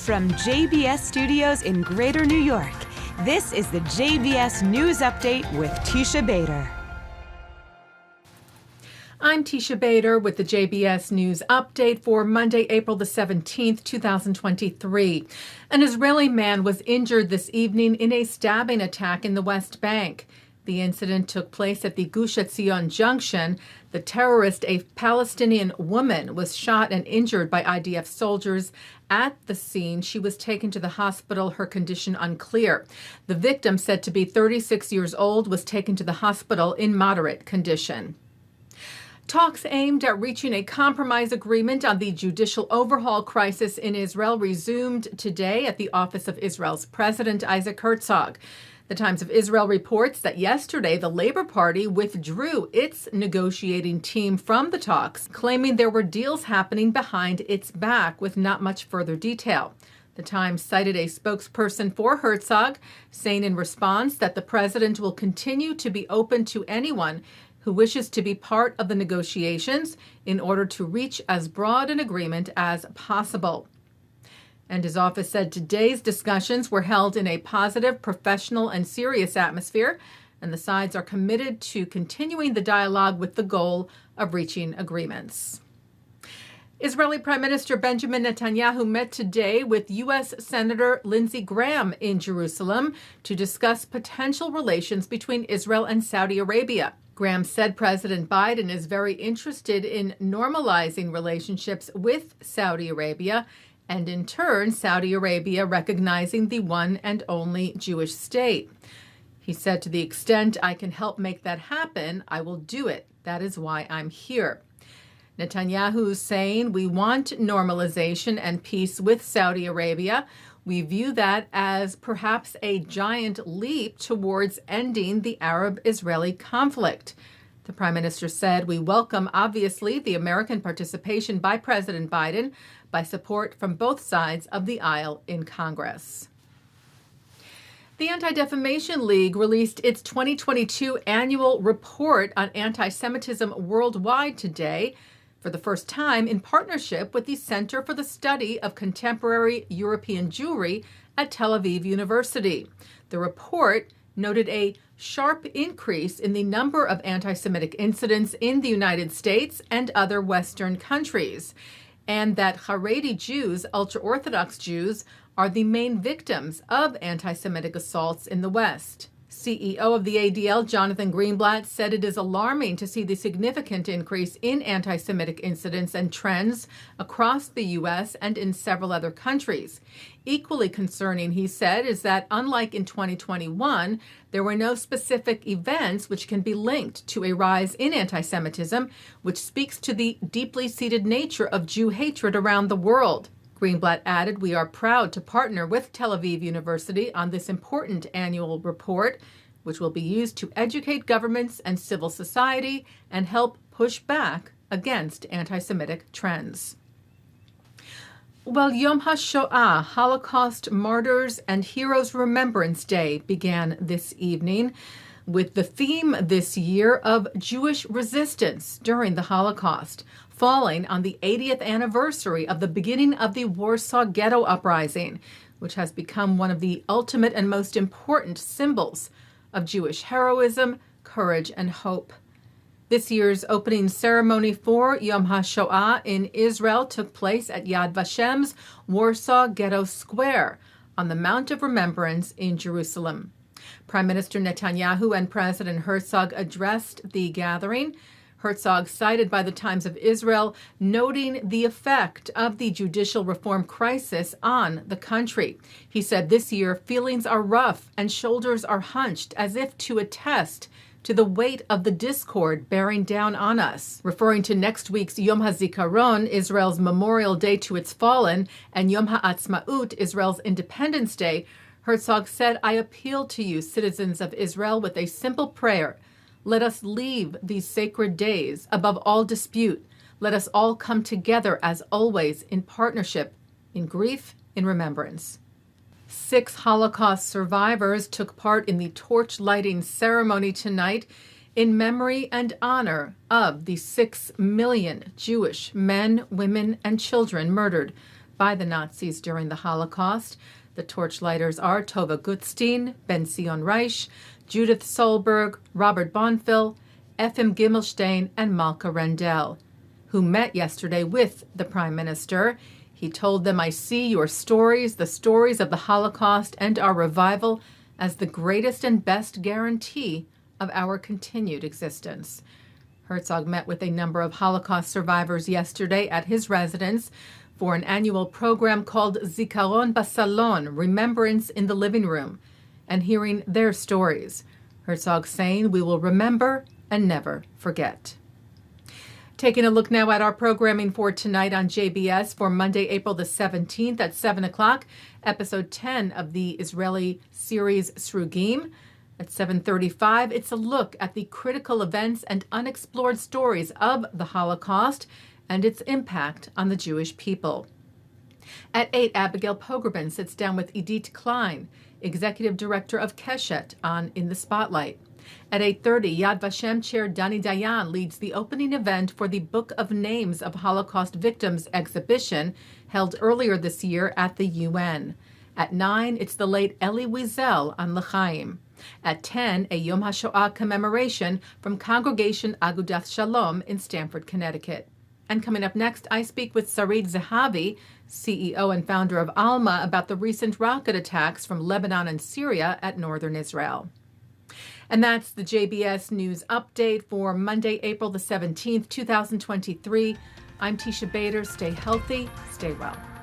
From JBS Studios in Greater New York, this is the JBS News Update with Teisha Bader. I'm Teisha Bader with the JBS News Update for Monday, April the 17th, 2023. An Israeli man was injured this evening in a stabbing attack in the West Bank. The incident took place at the Gush Etzion Junction. The terrorist, a Palestinian woman, was shot and injured by IDF soldiers. At the scene, she was taken to the hospital, her condition unclear. The victim, said to be 36 years old, was taken to the hospital in moderate condition. Talks aimed at reaching a compromise agreement on the judicial overhaul crisis in Israel resumed today at the office of Israel's President Isaac Herzog. The Times of Israel reports that yesterday the Labor Party withdrew its negotiating team from the talks, claiming there were deals happening behind its back with not much further detail. The Times cited a spokesperson for Herzog, saying in response that the president will continue to be open to anyone who wishes to be part of the negotiations in order to reach as broad an agreement as possible. And his office said today's discussions were held in a positive, professional, and serious atmosphere, and the sides are committed to continuing the dialogue with the goal of reaching agreements. Israeli Prime Minister Benjamin Netanyahu met today with U.S. Senator Lindsey Graham in Jerusalem to discuss potential relations between Israel and Saudi Arabia. Graham said President Biden is very interested in normalizing relationships with Saudi Arabia, and in turn, Saudi Arabia recognizing the one and only Jewish state. He said, to the extent I can help make that happen, I will do it. That is why I'm here. Netanyahu is saying, we want normalization and peace with Saudi Arabia. We view that as perhaps a giant leap towards ending the Arab-Israeli conflict. The Prime Minister said, we welcome, obviously, the American participation by President Biden, by support from both sides of the aisle in Congress. The Anti-Defamation League released its 2022 annual report on anti-Semitism worldwide today, for the first time in partnership with the Center for the Study of Contemporary European Jewry at Tel Aviv University. The report noted a sharp increase in the number of anti-Semitic incidents in the United States and other Western countries, and that Haredi Jews, ultra-Orthodox Jews, are the main victims of anti-Semitic assaults in the West. CEO of the ADL, Jonathan Greenblatt, said it is alarming to see the significant increase in anti-Semitic incidents and trends across the U.S. and in several other countries. Equally concerning, he said, is that unlike in 2021, there were no specific events which can be linked to a rise in anti-Semitism, which speaks to the deeply seated nature of Jew hatred around the world. Greenblatt added, we are proud to partner with Tel Aviv University on this important annual report, which will be used to educate governments and civil society and help push back against anti-Semitic trends. Well, Yom Hashoah, Holocaust Martyrs and Heroes Remembrance Day, began this evening with the theme this year of Jewish resistance during the Holocaust, falling on the 80th anniversary of the beginning of the Warsaw Ghetto Uprising, which has become one of the ultimate and most important symbols of Jewish heroism, courage, and hope. This year's opening ceremony for Yom HaShoah in Israel took place at Yad Vashem's Warsaw Ghetto Square on the Mount of Remembrance in Jerusalem. Prime Minister Netanyahu and President Herzog addressed the gathering. Herzog, cited by the Times of Israel, noting the effect of the judicial reform crisis on the country. He said this year, feelings are rough and shoulders are hunched as if to attest to the weight of the discord bearing down on us. Referring to next week's Yom HaZikaron, Israel's memorial day to its fallen, and Yom HaAtzmaut, Israel's Independence Day, Herzog said, I appeal to you, citizens of Israel, with a simple prayer. Let us leave these sacred days above all dispute. Let us all come together as always in partnership, in grief, in remembrance. 6 Holocaust survivors took part in the torch lighting ceremony tonight in memory and honor of the 6 million Jewish men, women, and children murdered by the Nazis during the Holocaust. The torchlighters are Tova Gutstein, Ben-Zion Reich, Judith Solberg, Robert Bonfil, Efim Gimelstein, and Malka Rendell, who met yesterday with the Prime Minister. He told them, "I see your stories, the stories of the Holocaust and our revival, as the greatest and best guarantee of our continued existence." Herzog met with a number of Holocaust survivors yesterday at his residence for an annual program called Zikaron Basalon, Remembrance in the Living Room, and hearing their stories. Herzog saying, "We will remember and never forget." Taking a look now at our programming for tonight on JBS for Monday, April the 17th at 7 o'clock, episode 10 of the Israeli series Srugim. At 7:35, it's a look at the critical events and unexplored stories of the Holocaust and its impact on the Jewish people. At 8, Abigail Pogrebin sits down with Idit Klein, Executive Director of Keshet, on In the Spotlight. At 8:30, Yad Vashem Chair Dani Dayan leads the opening event for the Book of Names of Holocaust Victims exhibition held earlier this year at the UN. At 9, it's the late Elie Wiesel on L'chaim. At 10, a Yom Hashoah commemoration from Congregation Agudath Shalom in Stamford, Connecticut. And coming up next, I speak with Sarit Zehavi, CEO and founder of Alma, about the recent rocket attacks from Lebanon and Syria at northern Israel. And that's the JBS News Update for Monday, April the 17th, 2023. I'm Teisha Bader. Stay healthy, stay well.